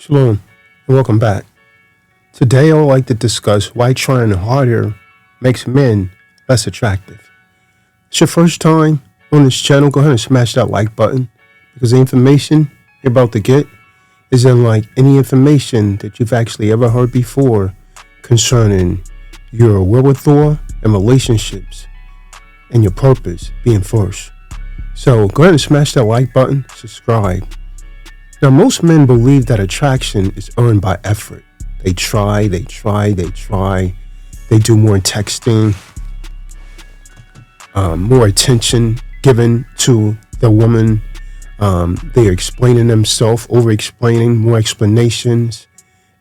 Shalom, and welcome back. Today I would like to discuss why trying harder makes men less attractive. It's your first time on this channel, go ahead and smash that like button because the information you're about to get is unlike any information that you've actually ever heard before concerning your wherewithal and relationships and your purpose being first. So go ahead and smash that like button, subscribe. Now, most men believe that attraction is earned by effort. They try. They do more texting, more attention given to the woman. They're explaining themselves, over-explaining, more explanations,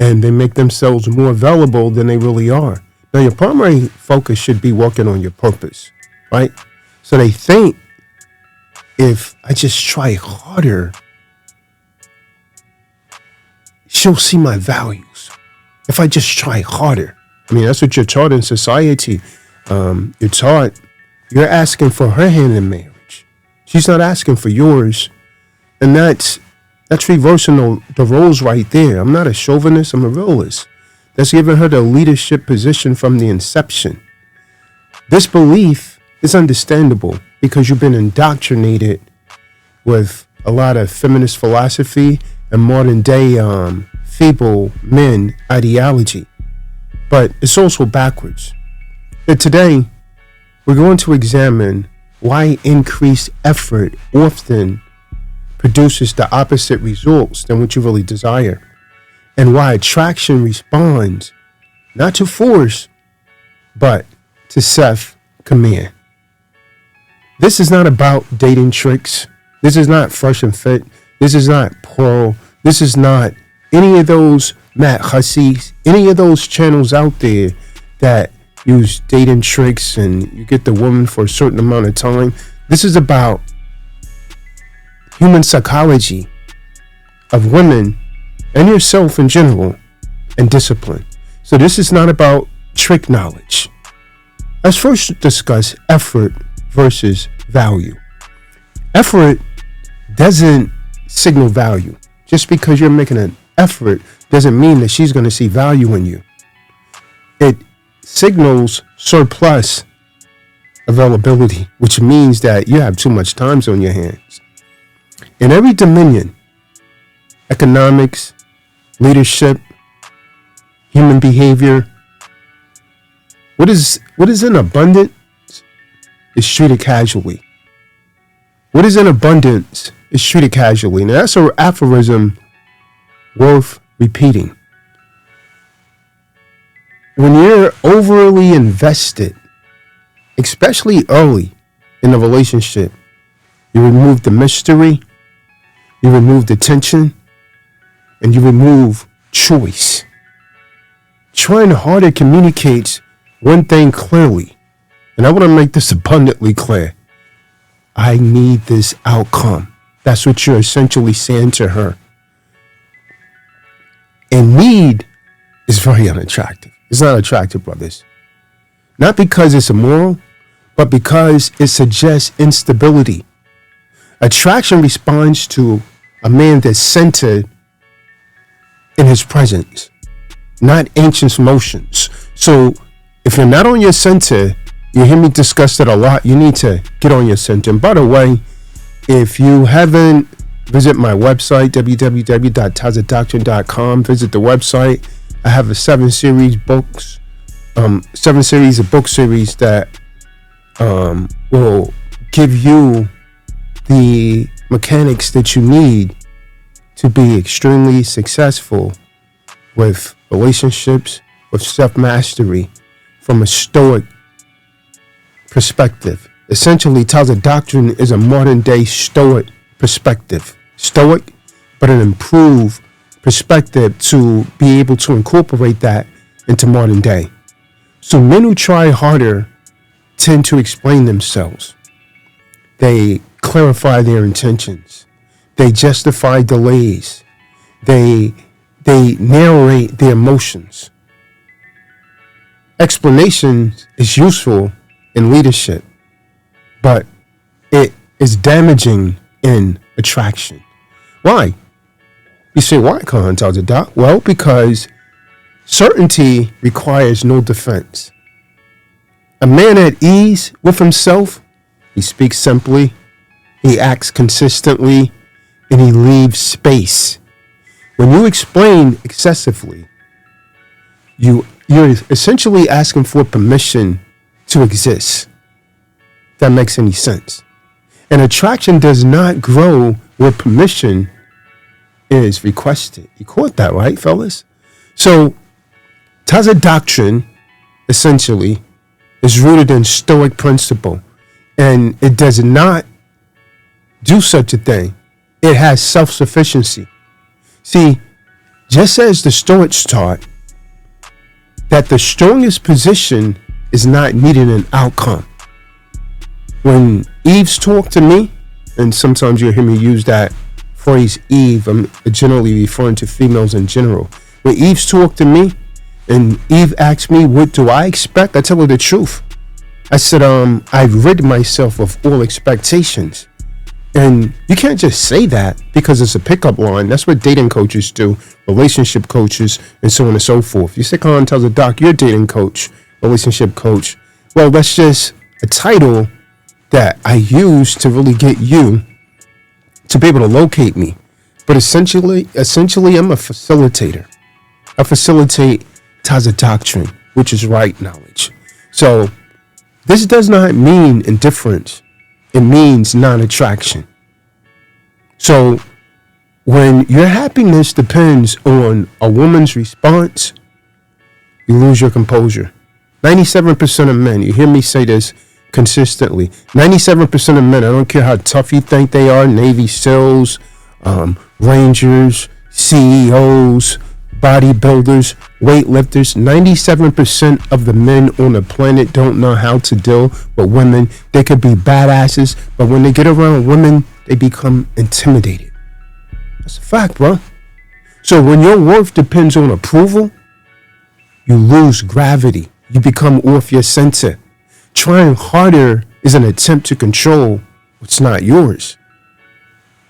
and they make themselves more available than they really are. Now, your primary focus should be working on your purpose, right? So they think if I just try harder, she'll see my values. If I just try harder. I mean, that's what you're taught in society. You're asking for her hand in marriage. She's not asking for yours. And that's reversing the roles right there. I'm not a chauvinist, I'm a realist. That's giving her the leadership position from the inception. This belief is understandable because you've been indoctrinated with a lot of feminist philosophy and modern day feeble men ideology. But it's also backwards. And today, we're going to examine why increased effort often produces the opposite results than what you really desire, and why attraction responds not to force, but to self-command. This is not about dating tricks. This is not fresh and fit. This is not Pearl. This is not any of those Matt Hussies, any of those channels out there that use dating tricks and you get the woman for a certain amount of time. This is about human psychology of women and yourself in general and discipline. So this is not about trick knowledge. Let's first discuss effort versus value. Effort doesn't signal value. Just because you're making an effort doesn't mean that she's going to see value in you. It signals surplus availability, which means that you have too much time on your hands. In every dominion, economics, leadership, human behavior, what is in abundance is treated casually. What is in abundance is treated casually. Now, that's an aphorism worth repeating. When you're overly invested, especially early in the relationship, you remove the mystery, you remove the tension, and you remove choice. Trying harder communicates one thing clearly, and I want to make this abundantly clear. I need this outcome. That's what you're essentially saying to her. And need is very unattractive. It's not attractive, brothers. Not because it's immoral, but because it suggests instability. Attraction responds to a man that's centered in his presence, not ancient motions. So if you're not on your center, you hear me discuss it a lot, you need to get on your center. And by the way, if you haven't, visit my website, www.Tazadoctrine.com. Visit the website. I have a 7 series of book series that will give you the mechanics that you need to be extremely successful with relationships, with self-mastery from a Stoic perspective. Essentially, Tazadoctrine is a modern day Stoic perspective. Stoic, but an improved perspective to be able to incorporate that into modern day. So men who try harder tend to explain themselves. They clarify their intentions. They justify delays. They narrate their emotions. Explanation is useful in leadership, but it is damaging in attraction. Why? You say, why, Khan Tazadoc? Well, because certainty requires no defense. A man at ease with himself, he speaks simply, he acts consistently, and he leaves space. When you explain excessively, you're essentially asking for permission to exist. If that makes any sense. And attraction does not grow where permission is requested. You caught that, right, fellas? So, Tazadoctrine, essentially, is rooted in Stoic principle. And it does not do such a thing. It has self-sufficiency. See, just as the Stoics taught that the strongest position is not needed an outcome. When Eve's talk to me, and sometimes you'll hear me use that phrase Eve, I'm generally referring to females in general. When Eve's talk to me, and Eve asks me, what do I expect? I tell her the truth. I said, I've rid myself of all expectations. And you can't just say that because it's a pickup line. That's what dating coaches do, relationship coaches, and so on and so forth. You say, Khan tells a doc, you're a dating coach, relationship coach. Well, that's just a title that I use to really get you to be able to locate me. But essentially, I'm a facilitator. I facilitate Tazadoctrine, which is right knowledge. So this does not mean indifference. It means non-attraction. So when your happiness depends on a woman's response, you lose your composure. 97% of men, you hear me say this consistently, 97% of men, I don't care how tough you think they are, Navy SEALs, Rangers, CEOs, bodybuilders, weightlifters, 97% of the men on the planet don't know how to deal with women. They could be badasses, but when they get around women, they become intimidated. That's a fact, bro. So when your worth depends on approval, you lose gravity. You become off your center. Trying harder is an attempt to control what's not yours.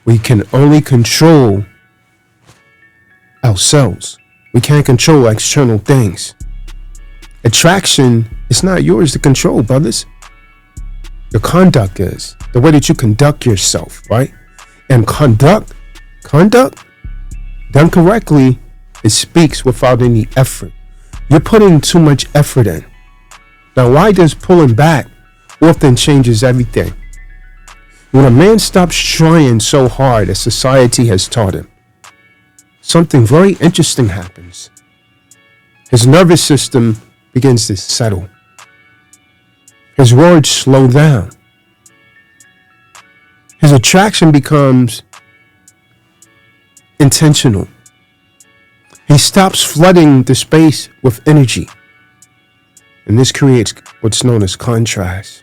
We can only control ourselves. We can't control external things. Attraction is not yours to control, brothers. Your conduct is. The way that you conduct yourself, right? And conduct done correctly, it speaks without any effort. You're putting too much effort in. Now, why does pulling back often changes everything? When a man stops trying so hard as society has taught him, something very interesting happens. His nervous system begins to settle. His words slow down. His attraction becomes intentional. He stops flooding the space with energy. And this creates what's known as contrast.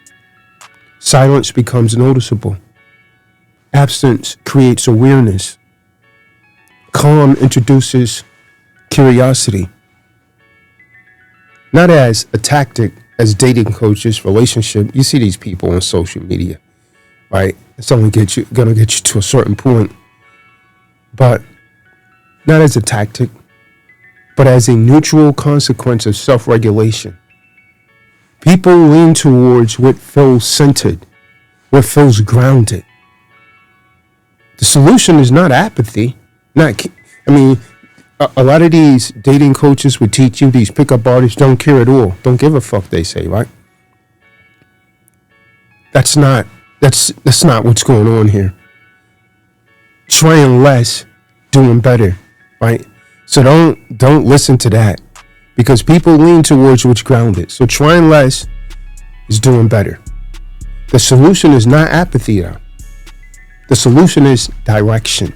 Silence becomes noticeable. Absence creates awareness. Calm introduces curiosity. Not as a tactic as dating coaches, relationship. You see these people on social media, right? It's only gonna get you to a certain point. But not as a tactic, but as a neutral consequence of self-regulation. People lean towards what feels centered, what feels grounded. The solution is not apathy. A lot of these dating coaches would teach you, these pickup artists don't care at all. Don't give a fuck, they say, right? That's not what's going on here. Trying less, doing better, right? So don't listen to that, because people lean towards what's grounded. So trying less is doing better. The solution is not apathy, though. The solution is direction.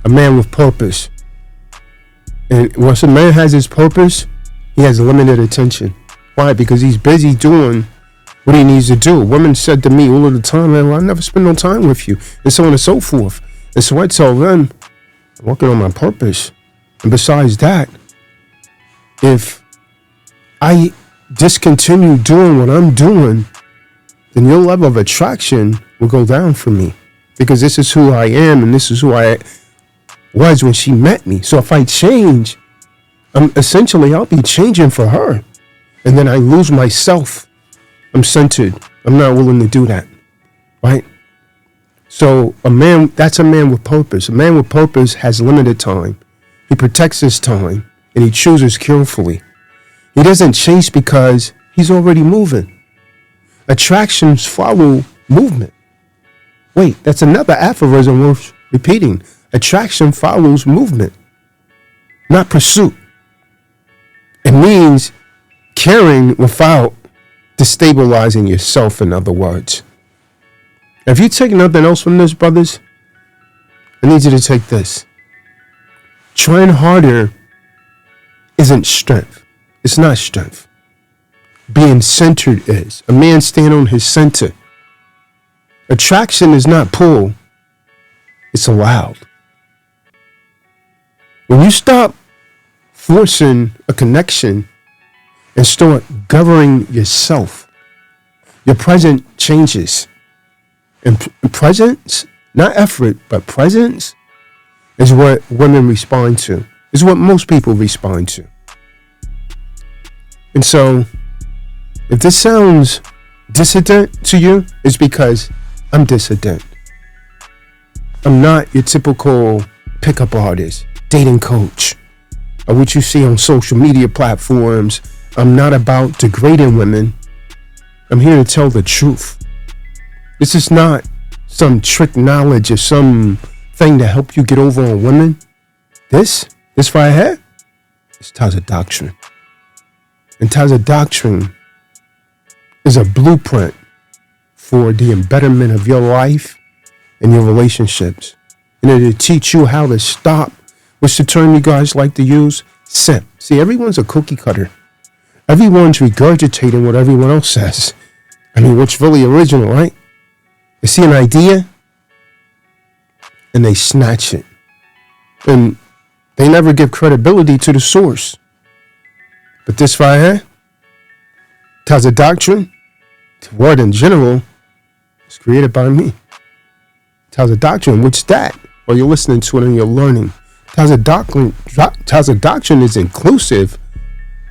A man with purpose. And once a man has his purpose, he has limited attention. Why? Because he's busy doing what he needs to do. Women said to me all of the time, man, well, I never spend no time with you, and so on and so forth. And so I tell them, I'm working on my purpose. And besides that, if I discontinue doing what I'm doing, then your level of attraction will go down for me, because this is who I am, and this is who I was when she met me. So if I change, I'll be changing for her. And then I lose myself. I'm centered. I'm not willing to do that. Right? So that's a man with purpose. A man with purpose has limited time. He protects his time and he chooses carefully. He doesn't chase because he's already moving. Attractions follow movement. Wait, that's another aphorism worth repeating. Attraction follows movement, not pursuit. It means caring without destabilizing yourself, in other words. If you take nothing else from this, brothers, I need you to take this. Trying harder isn't strength. It's not strength. Being centered is. A man stand on his center. Attraction is not pull. It's allowed. When you stop forcing a connection and start governing yourself, your present changes. And presence, not effort, but presence is what women respond to. Is what most people respond to. And so, if this sounds dissident to you, it's because I'm dissident. I'm not your typical pickup artist, dating coach, or what you see on social media platforms. I'm not about degrading women. I'm here to tell the truth. This is not some trick knowledge or some thing to help you get over on women. This right here is Tazadoctrine. And Tazadoctrine is a blueprint for the embetterment of your life and your relationships. And it'll teach you how to stop, what's the term you guys like to use? Simp. See, everyone's a cookie cutter. Everyone's regurgitating what everyone else says. I mean, what's really original, right? They see an idea and they snatch it. And they never give credibility to the source. But this right here, Tazadoctrine, the word in general, is created by me. Tazadoctrine, what's that? Well, you're listening to it and you're learning. Tazadoctrine is inclusive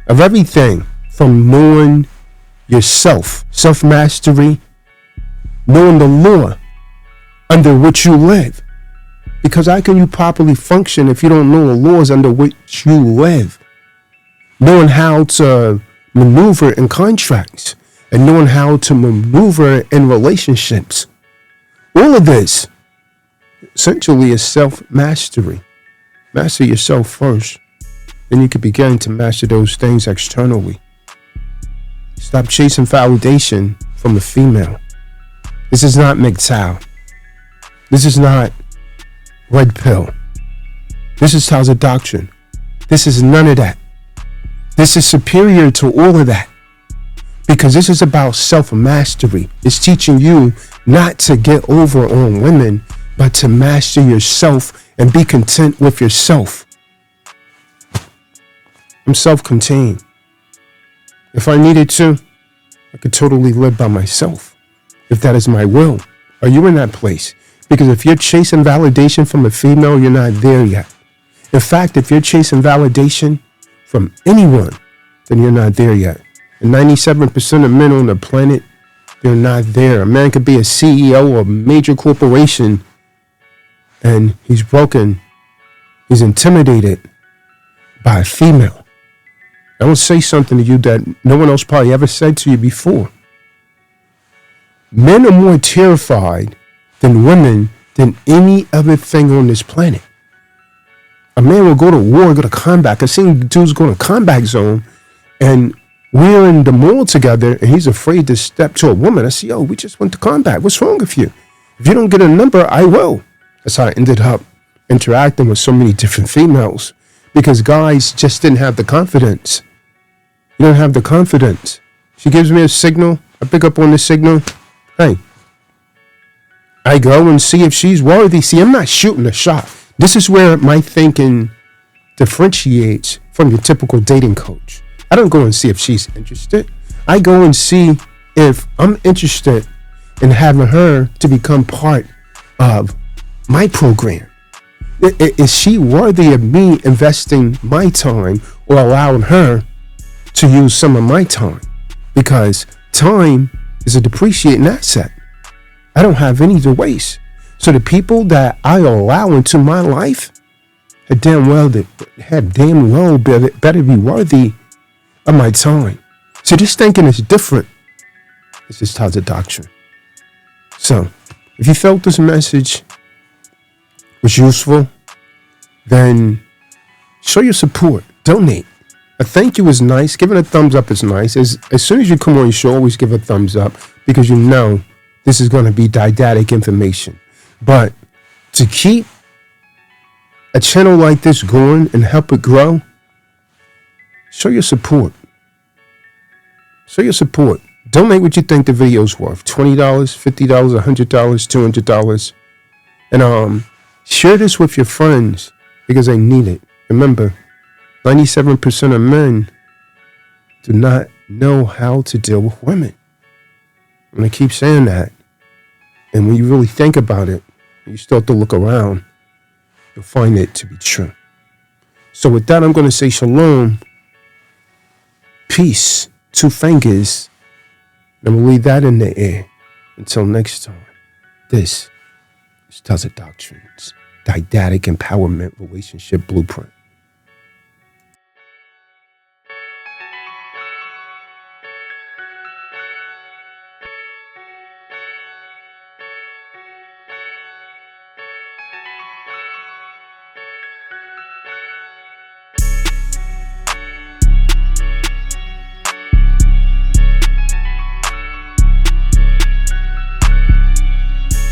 of everything from knowing yourself, self-mastery, knowing the law under which you live. Because how can you properly function if you don't know the laws under which you live? Knowing how to maneuver in contracts and knowing how to maneuver in relationships. All of this essentially is self-mastery. Master yourself first. Then you can begin to master those things externally. Stop chasing validation from a female. This is not MGTOW. This is not Red Pill. This is Tazadoctrine. This is none of that. This is superior to all of that. Because this is about self-mastery. It's teaching you not to get over on women, but to master yourself and be content with yourself. I'm self-contained. If I needed to, I could totally live by myself. If that is my will. Are you in that place? Because if you're chasing validation from a female, you're not there yet. In fact, if you're chasing validation from anyone, then you're not there yet. And 97% of men on the planet, they're not there. A man could be a CEO of a major corporation and he's broken. He's intimidated by a female. I will say something to you that no one else probably ever said to you before. Men are more terrified than women than any other thing on this planet. A man will go to war, go to combat. I've seen dudes go to combat zone and we're in the mall together and he's afraid to step to a woman. I say, yo, we just went to combat. What's wrong with you? If you don't get a number, I will. That's how I ended up interacting with so many different females because guys just didn't have the confidence. You don't have the confidence. She gives me a signal. I pick up on the signal. Hey, I go and see if she's worthy. See, I'm not shooting a shot. This is where my thinking differentiates from your typical dating coach. I don't go and see if she's interested. I go and see if I'm interested in having her to become part of my program. Is she worthy of me investing my time or allowing her to use some of my time? Because time is a depreciating asset. I don't have any to waste. So the people that I allow into my life had damn well better be worthy of my time. So this thinking is different. This is Tazadoctrine. So if you felt this message was useful, then show your support. Donate. A thank you is nice. Giving a thumbs up is nice. As soon as you come on, you should always give a thumbs up because you know this is going to be didactic information. But to keep a channel like this going and help it grow, show your support. Show your support. Donate what you think the video's worth. $20, $50, $100, $200. And share this with your friends because they need it. Remember, 97% of men do not know how to deal with women. I'm going to keep saying that. And when you really think about it, you start to look around, you'll find it to be true. So with that, I'm going to say shalom, peace, 2 fingers, and we'll leave that in the air. Until next time, this is Tazadoctrine's Didactic Empowerment Relationship Blueprint.